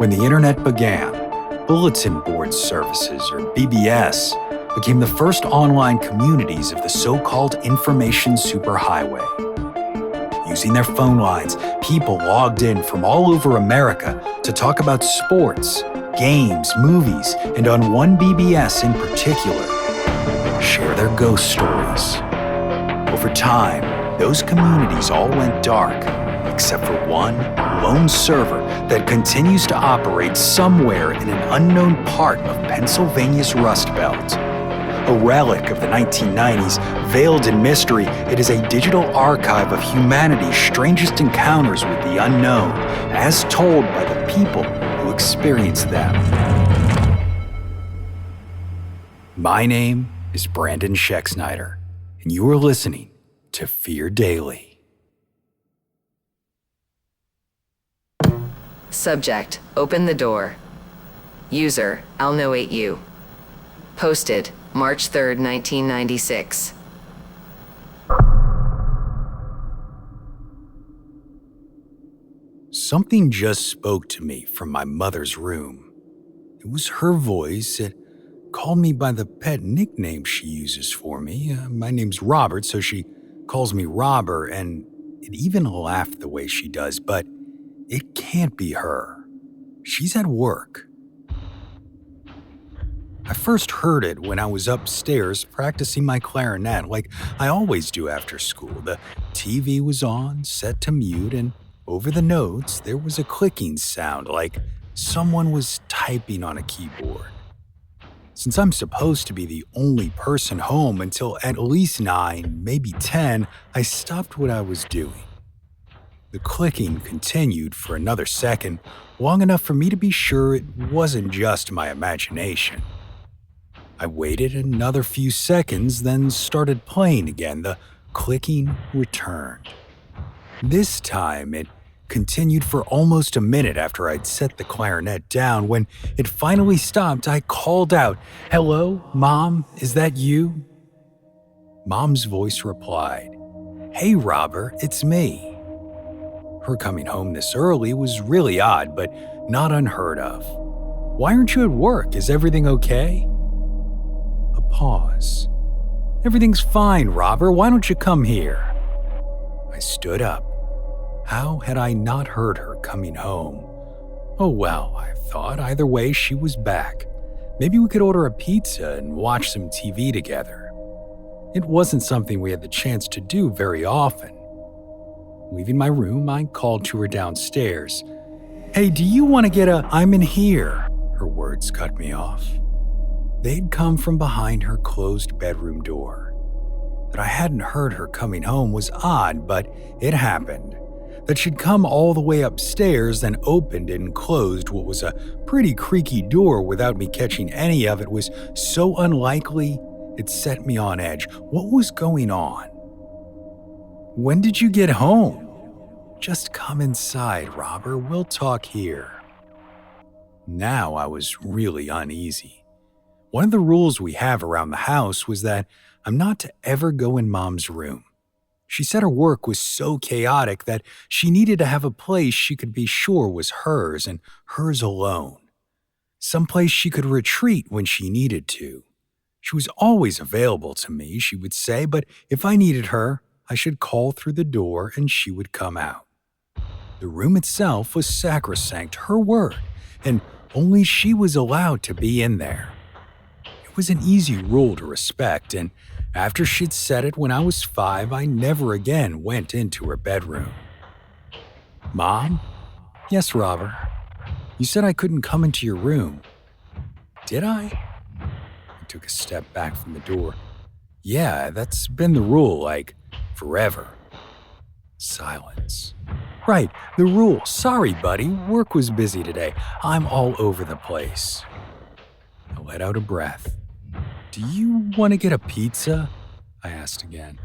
When the internet began, bulletin board services, or BBS, became the first online communities of the so-called information superhighway. Using their phone lines, people logged in from all over America to talk about sports, games, movies, and on one BBS in particular, share their ghost stories. Over time, those communities all went dark, except for one lone server that continues to operate somewhere in an unknown part of Pennsylvania's Rust Belt. A relic of the 1990s, veiled in mystery, it is a digital archive of humanity's strangest encounters with the unknown, as told by the people who experienced them. My name is Brandon Schexnayder, and you are listening to Fear Daily. Subject, open the door. User, I'll know-ate you. Posted, March 3rd, 1996. Something just spoke to me from my mother's room. It was her voice. It called me by the pet nickname she uses for me. My name's Robert, so she calls me Robber, and it even laughed the way she does, but it can't be her. She's at work. I first heard it when I was upstairs practicing my clarinet like I always do after school. The TV was on, set to mute, and over the notes there was a clicking sound like someone was typing on a keyboard. Since I'm supposed to be the only person home until at least 9, maybe 10, I stopped what I was doing. The clicking continued for another second, long enough for me to be sure it wasn't just my imagination. I waited another few seconds, then started playing again. The clicking returned. This time, it continued for almost a minute after I'd set the clarinet down. When it finally stopped, I called out, "Hello, Mom, is that you?" Mom's voice replied, "Hey, Robert, it's me." Her coming home this early was really odd, but not unheard of. "Why aren't you at work? Is everything okay?" A pause. "Everything's fine, Robert. Why don't you come here?" I stood up. How had I not heard her coming home? Oh well, I thought, either way she was back. Maybe we could order a pizza and watch some TV together. It wasn't something we had the chance to do very often. Leaving my room, I called to her downstairs. "Hey, do you want to get a I'm in here?" Her words cut me off. They'd come from behind her closed bedroom door. That I hadn't heard her coming home was odd, but it happened. That she'd come all the way upstairs, then opened and closed what was a pretty creaky door without me catching any of it was so unlikely it set me on edge. What was going on? "When did you get home?" "Just come inside, Robert. We'll talk here." Now I was really uneasy. One of the rules we have around the house was that I'm not to ever go in Mom's room. She said her work was so chaotic that she needed to have a place she could be sure was hers and hers alone. Someplace she could retreat when she needed to. She was always available to me, she would say, but if I needed her, I should call through the door and she would come out. The room itself was sacrosanct, her word, and only she was allowed to be in there. It was an easy rule to respect, and after she'd said it when I was 5, I never again went into her bedroom. "Mom?" "Yes, Robert. You said I couldn't come into your room." "Did I?" I took a step back from the door. "Yeah, that's been the rule, like, forever." Silence. "Right, the rule. Sorry, buddy. Work was busy today. I'm all over the place." I let out a breath. "Do you want to get a pizza?" I asked again.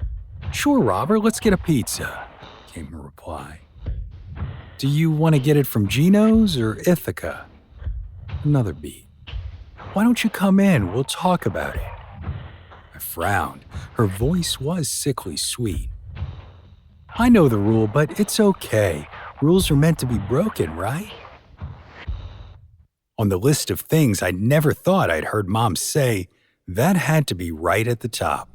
"Sure, Robert, let's get a pizza," came her reply. "Do you want to get it from Gino's or Ithaca?" Another beat. "Why don't you come in? We'll talk about it." I frowned. Her voice was sickly sweet. "I know the rule, but it's okay. Rules are meant to be broken, right?" On the list of things I'd never thought I'd heard Mom say, that had to be right at the top.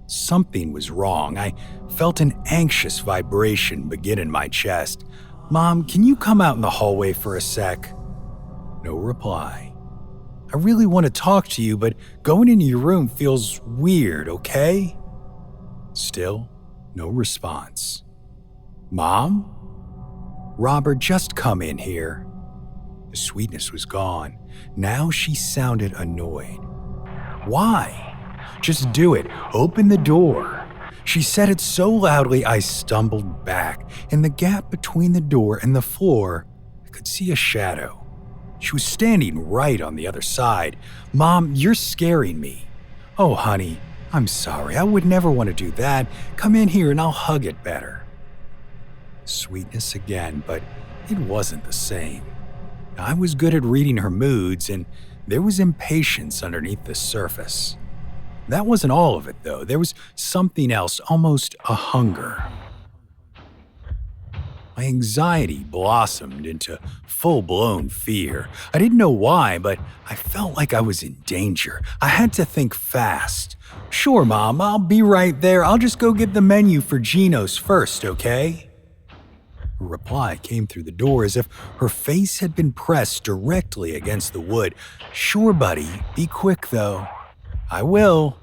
Something was wrong. I felt an anxious vibration begin in my chest. "Mom, can you come out in the hallway for a sec?" No reply. "I really want to talk to you, but going into your room feels weird, okay?" Still, no response. "Mom?" "Robert, just come in here." The sweetness was gone. Now she sounded annoyed. "Why? Just do it. Open the door." She said it so loudly I stumbled back. In the gap between the door and the floor, I could see a shadow. She was standing right on the other side. "Mom, you're scaring me." "Oh, honey, I'm sorry. I would never want to do that. Come in here and I'll hug it better." Sweetness again, but it wasn't the same. I was good at reading her moods, and there was impatience underneath the surface. That wasn't all of it, though. There was something else, almost a hunger. My anxiety blossomed into full-blown fear. I didn't know why, but I felt like I was in danger. I had to think fast. "Sure, Mom, I'll be right there. I'll just go get the menu for Gino's first, okay?" Her reply came through the door as if her face had been pressed directly against the wood. "Sure, buddy. Be quick, though." "I will."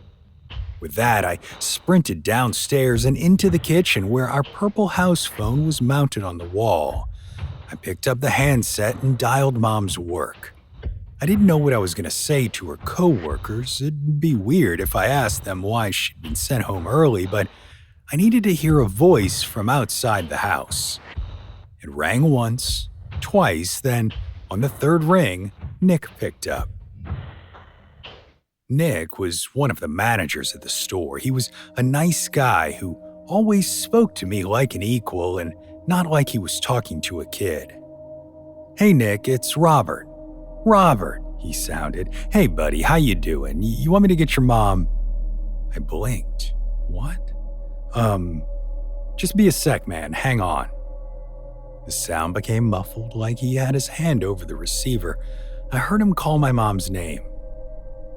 With that, I sprinted downstairs and into the kitchen where our purple house phone was mounted on the wall. I picked up the handset and dialed Mom's work. I didn't know what I was going to say to her co-workers. It'd be weird if I asked them why she'd been sent home early, but I needed to hear a voice from outside the house. It rang once, twice, then on the third ring, Nick picked up. Nick was one of the managers at the store. He was a nice guy who always spoke to me like an equal and not like he was talking to a kid. "Hey Nick, it's Robert." "Robert," he sounded. "Hey buddy, how you doing? You want me to get your mom?" I blinked. "What?" Just be a sec, man. Hang on." The sound became muffled, like he had his hand over the receiver. I heard him call my mom's name.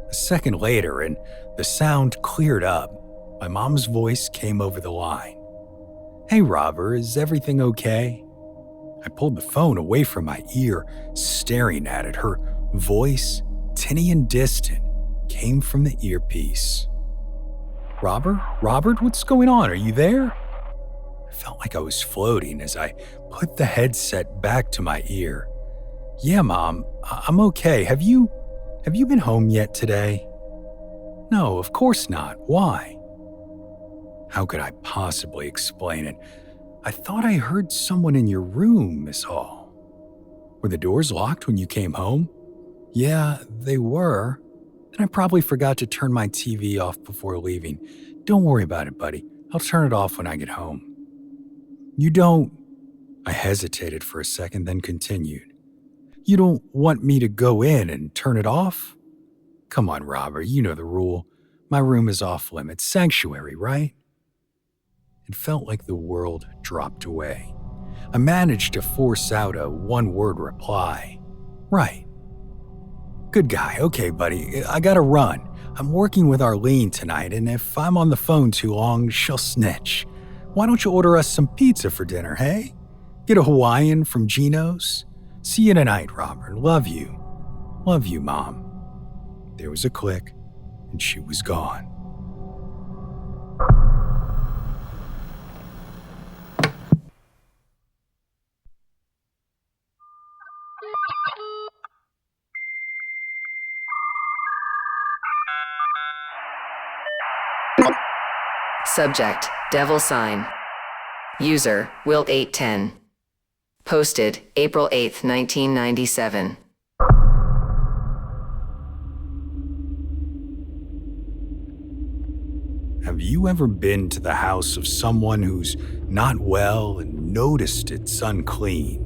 A second later, and the sound cleared up. My mom's voice came over the line. "Hey, Robert, is everything okay?" I pulled the phone away from my ear, staring at it. Her voice, tinny and distant, came from the earpiece. Robert, what's going on? Are you there?" I felt like I was floating as I put the headset back to my ear. "Yeah, Mom, I'm okay. Have you been home yet today?" "No, of course not. Why?" How could I possibly explain it? "I thought I heard someone in your room, Miss Hall." "Were the doors locked when you came home?" "Yeah, they were. And I probably forgot to turn my TV off before leaving. Don't worry about it, buddy. I'll turn it off when I get home." "You don't..." I hesitated for a second, then continued. "You don't want me to go in and turn it off?" "Come on, Robert, you know the rule. My room is off limits. Sanctuary, right?" It felt like the world dropped away. I managed to force out a one-word reply. "Right." "Good guy. Okay, buddy, I gotta run. I'm working with Arlene tonight, and if I'm on the phone too long, she'll snitch. Why don't you order us some pizza for dinner, hey? Get a Hawaiian from Gino's? See you tonight, Robert. Love you. Love you, Mom." There was a click, and she was gone. Subject, devil sign. User, Wilt810. Posted, April 8th, 1997. Have you ever been to the house of someone who's not well and noticed it's unclean?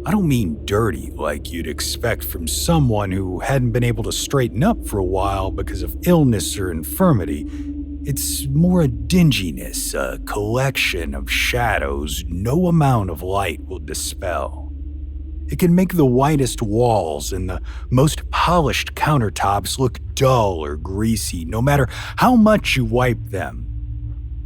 I don't mean dirty like you'd expect from someone who hadn't been able to straighten up for a while because of illness or infirmity. It's more a dinginess, a collection of shadows no amount of light will dispel. It can make the whitest walls and the most polished countertops look dull or greasy, no matter how much you wipe them.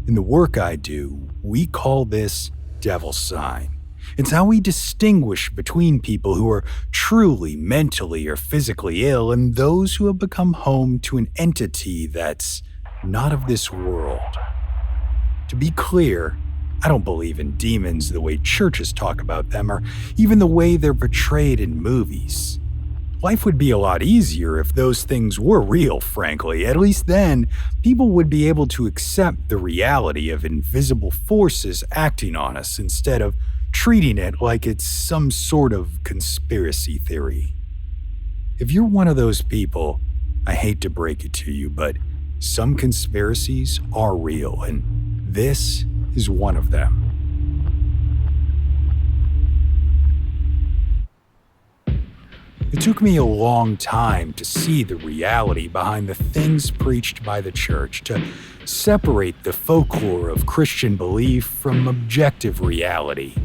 In the work I do, we call this devil sign. It's how we distinguish between people who are truly mentally or physically ill and those who have become home to an entity that's not of this world. To be clear, I don't believe in demons the way churches talk about them or even the way they're portrayed in movies. Life would be a lot easier if those things were real, frankly. At least then, people would be able to accept the reality of invisible forces acting on us instead of treating it like it's some sort of conspiracy theory. If you're one of those people, I hate to break it to you, but some conspiracies are real, and this is one of them. It took me a long time to see the reality behind the things preached by the church, to separate the folklore of Christian belief from objective reality.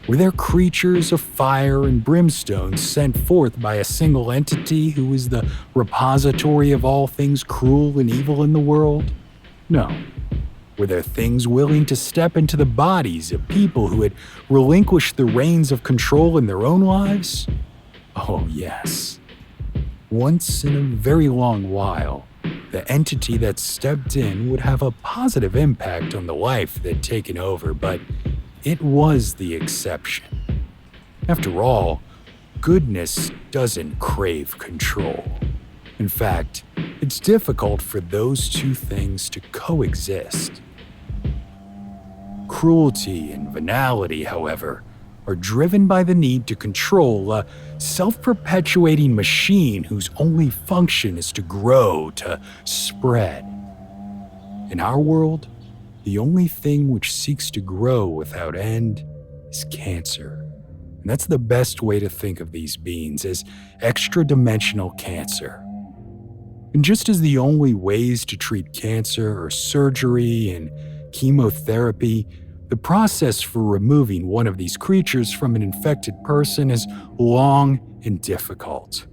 Were there creatures of fire and brimstone sent forth by a single entity who was the repository of all things cruel and evil in the world? No. Were there things willing to step into the bodies of people who had relinquished the reins of control in their own lives? Oh, yes. Once in a very long while, the entity that stepped in would have a positive impact on the life they'd taken over, but it was the exception. After all, goodness doesn't crave control. In fact, it's difficult for those two things to coexist. Cruelty and venality, however, are driven by the need to control a self-perpetuating machine whose only function is to grow, to spread. In our world, the only thing which seeks to grow without end is cancer. And that's the best way to think of these beings, as extra-dimensional cancer. And just as the only ways to treat cancer are surgery and chemotherapy, the process for removing one of these creatures from an infected person is long and difficult.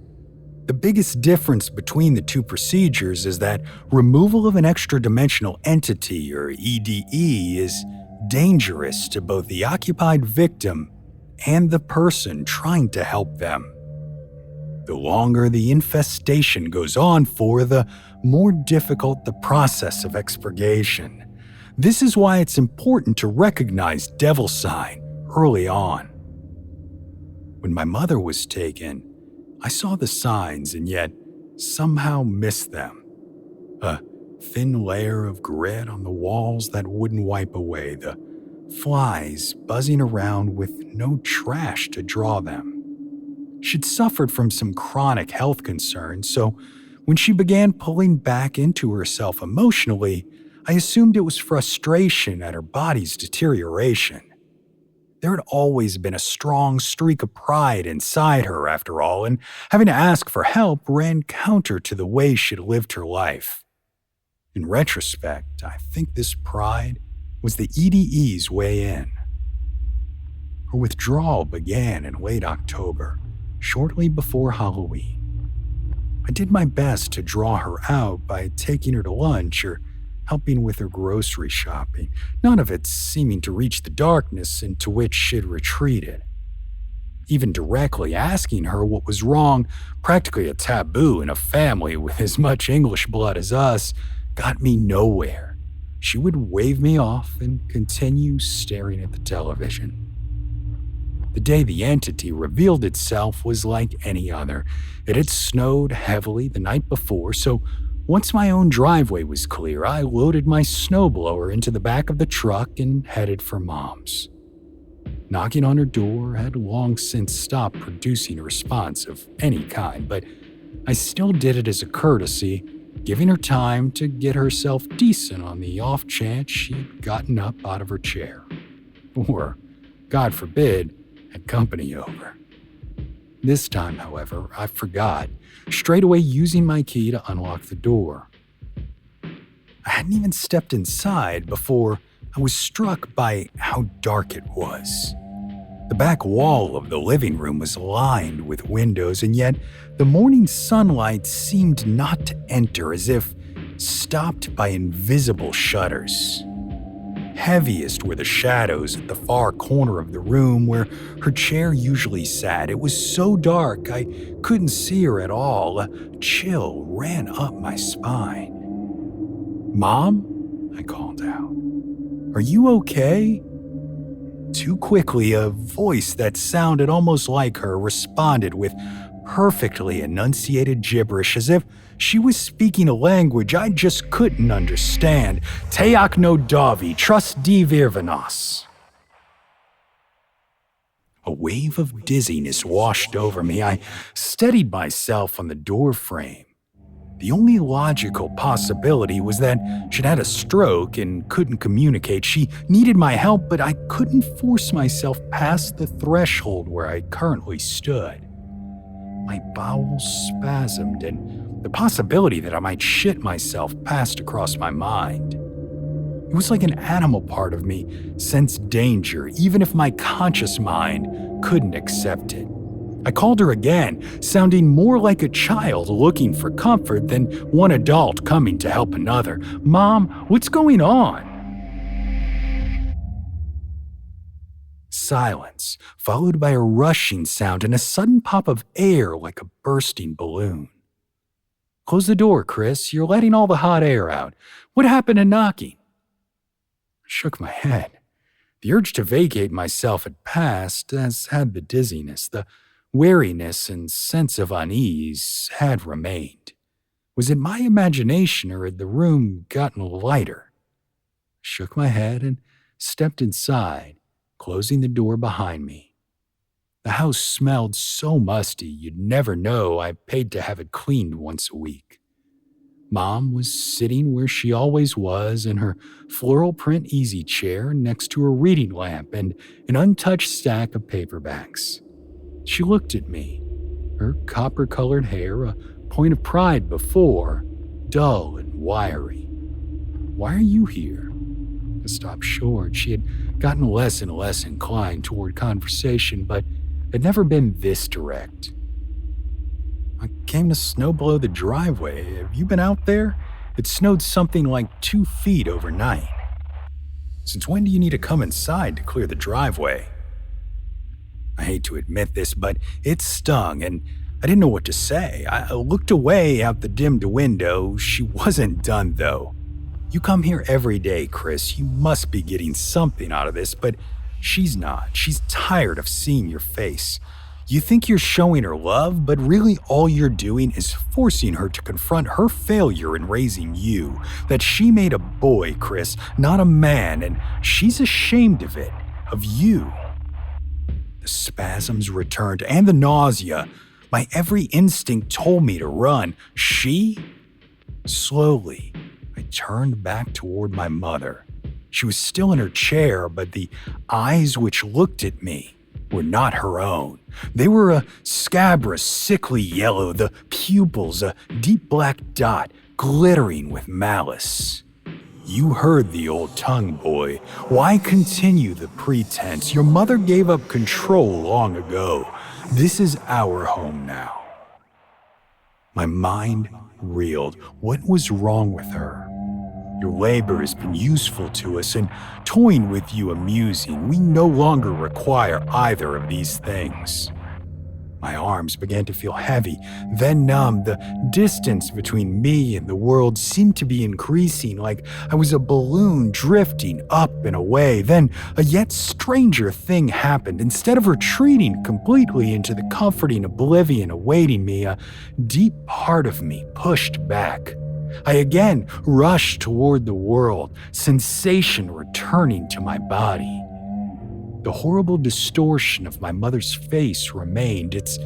The biggest difference between the two procedures is that removal of an extra-dimensional entity, or EDE, is dangerous to both the occupied victim and the person trying to help them. The longer the infestation goes on for, the more difficult the process of expurgation. This is why it's important to recognize devil sign early on. When my mother was taken, I saw the signs and yet somehow missed them. A thin layer of grit on the walls that wouldn't wipe away, the flies buzzing around with no trash to draw them. She'd suffered from some chronic health concerns, so when she began pulling back into herself emotionally, I assumed it was frustration at her body's deterioration. There had always been a strong streak of pride inside her, after all, and having to ask for help ran counter to the way she'd lived her life. In retrospect, I think this pride was the EDE's way in. Her withdrawal began in late October, shortly before Halloween. I did my best to draw her out by taking her to lunch or helping with her grocery shopping, none of it seeming to reach the darkness into which she'd retreated. Even directly asking her what was wrong, practically a taboo in a family with as much English blood as us, got me nowhere. She would wave me off and continue staring at the television. The day the entity revealed itself was like any other. It had snowed heavily the night before, so once my own driveway was clear, I loaded my snowblower into the back of the truck and headed for Mom's. Knocking on her door had long since stopped producing a response of any kind, but I still did it as a courtesy, giving her time to get herself decent on the off chance she'd gotten up out of her chair. Or, God forbid, had company over. This time, however, I forgot, straight away using my key to unlock the door. I hadn't even stepped inside before I was struck by how dark it was. The back wall of the living room was lined with windows, and yet the morning sunlight seemed not to enter, as if stopped by invisible shutters. Heaviest were the shadows at the far corner of the room where her chair usually sat. It was so dark I couldn't see her at all. A chill ran up my spine. "Mom?" I called out. "Are you okay?" Too quickly, a voice that sounded almost like her responded with perfectly enunciated gibberish, as if she was speaking a language I just couldn't understand. "Teak no davi, trust di virvanos." A wave of dizziness washed over me. I steadied myself on the door frame. The only logical possibility was that she'd had a stroke and couldn't communicate. She needed my help, but I couldn't force myself past the threshold where I currently stood. My bowels spasmed, and the possibility that I might shit myself passed across my mind. It was like an animal part of me sensed danger, even if my conscious mind couldn't accept it. I called her again, sounding more like a child looking for comfort than one adult coming to help another. "Mom, what's going on?" Silence, followed by a rushing sound and a sudden pop of air like a bursting balloon. "Close the door, Chris. You're letting all the hot air out. What happened to knocking?" I shook my head. The urge to vacate myself had passed, as had the dizziness. The wariness and sense of unease had remained. Was it my imagination, or had the room gotten lighter? I shook my head and stepped inside, closing the door behind me. The house smelled so musty you'd never know I paid to have it cleaned once a week. Mom was sitting where she always was, in her floral print easy chair next to a reading lamp and an untouched stack of paperbacks. She looked at me, her copper-colored hair, a point of pride before, dull and wiry. "Why are you here?" I stopped short. She had gotten less and less inclined toward conversation, but had never been this direct. "I came to snowblow the driveway. Have you been out there? It snowed something like 2 feet overnight." "Since when do you need to come inside to clear the driveway?" I hate to admit this, but it stung, and I didn't know what to say. I looked away out the dimmed window. She wasn't done, though. "You come here every day, Chris. You must be getting something out of this," but she's not. She's tired of seeing your face. You think you're showing her love, but really all you're doing is forcing her to confront her failure in raising you. That she made a boy, Chris, not a man, and she's ashamed of it, of you. The spasms returned, and the nausea. My every instinct told me to run. She? Slowly, I turned back toward my mother. She was still in her chair, but the eyes which looked at me were not her own. They were a scabrous, sickly yellow, the pupils a deep black dot glittering with malice. "You heard the old tongue, boy. Why continue the pretense? Your mother gave up control long ago. This is our home now." My mind reeled. What was wrong with her? "Your labor has been useful to us, and toying with you amusing. We no longer require either of these things." My arms began to feel heavy, then numb. The distance between me and the world seemed to be increasing, like I was a balloon drifting up and away. Then a yet stranger thing happened. Instead of retreating completely into the comforting oblivion awaiting me, a deep part of me pushed back. I again rushed toward the world, sensation returning to my body. The horrible distortion of my mother's face remained, its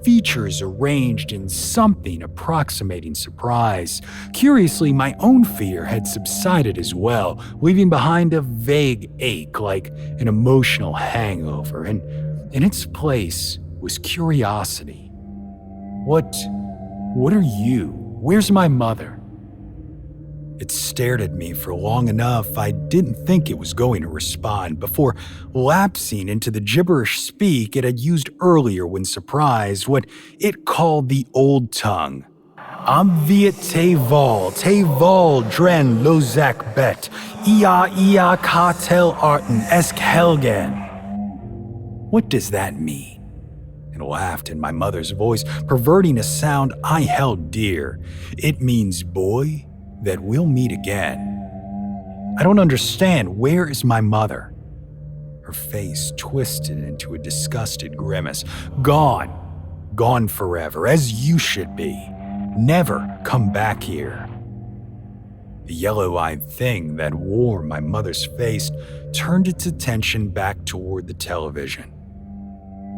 features arranged in something approximating surprise. Curiously, my own fear had subsided as well, leaving behind a vague ache like an emotional hangover, and in its place was curiosity. What are you? Where's my mother?" It stared at me for long enough I didn't think it was going to respond before lapsing into the gibberish speak it had used earlier when surprised, what it called the old tongue. Am viet te val dren lozak bet, ia kartel arten esk helgen. What does that mean? And laughed in my mother's voice, perverting a sound I held dear. It means, boy, that we'll meet again. I don't understand. Where is my mother? Her face twisted into a disgusted grimace. Gone. Gone forever, as you should be. Never come back here. The yellow-eyed thing that wore my mother's face turned its attention back toward the television.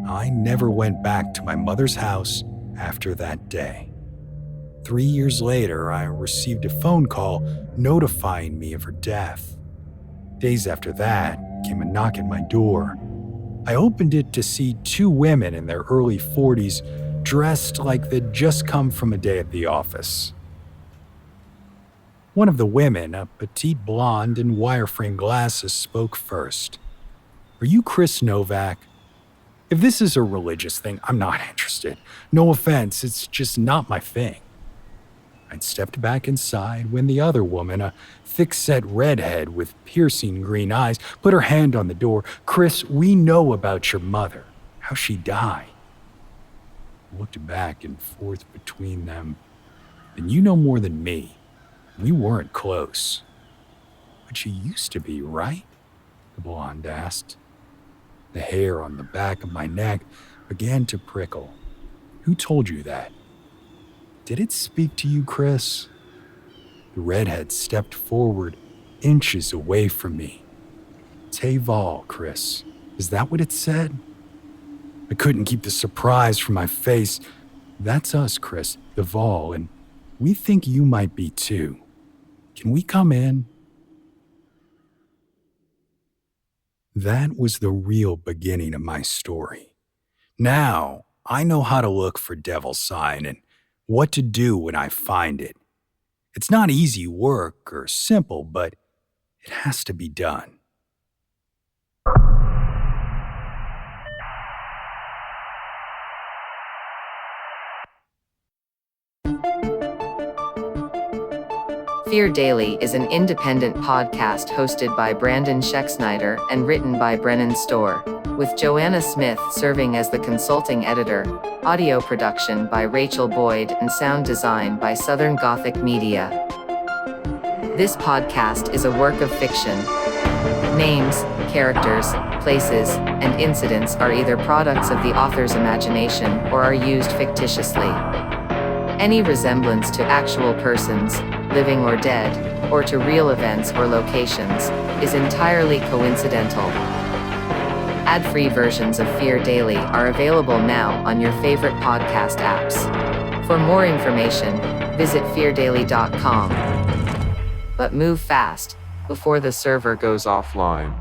I never went back to my mother's house after that day. 3 years later, I received a phone call notifying me of her death. Days after that came a knock at my door. I opened it to see 2 women in their early 40s dressed like they'd just come from a day at the office. One of the women, a petite blonde in wire-frame glasses, spoke first. "Are you Chris Novak? If this is a religious thing, I'm not interested. No offense, it's just not my thing." I'd stepped back inside when the other woman, a thick-set redhead with piercing green eyes, put her hand on the door. "Chris, we know about your mother, how she died." I looked back and forth between them. "Then you know more than me. We weren't close." "But you used to be, right?" the blonde asked. The hair on the back of my neck began to prickle. "Who told you that? Did it speak to you, Chris?" The redhead stepped forward, inches away from me. "Teval, Chris. Is that what it said?" I couldn't keep the surprise from my face. "That's us, Chris, the Vol, and we think you might be too. Can we come in?" That was the real beginning of my story. Now, I know how to look for devil's sign and what to do when I find it. It's not easy work or simple, but it has to be done. Fear Daily is an independent podcast hosted by Brandon Schexnayder and written by Brennan Storr, with Joanna Smith serving as the consulting editor, audio production by Rachel Boyd, and sound design by Southern Gothic Media. This podcast is a work of fiction. Names, characters, places, and incidents are either products of the author's imagination or are used fictitiously. Any resemblance to actual persons, living or dead, or to real events or locations, is entirely coincidental. Ad-free versions of Fear Daily are available now on your favorite podcast apps. For more information, visit feardaily.com. But move fast, before the server goes offline.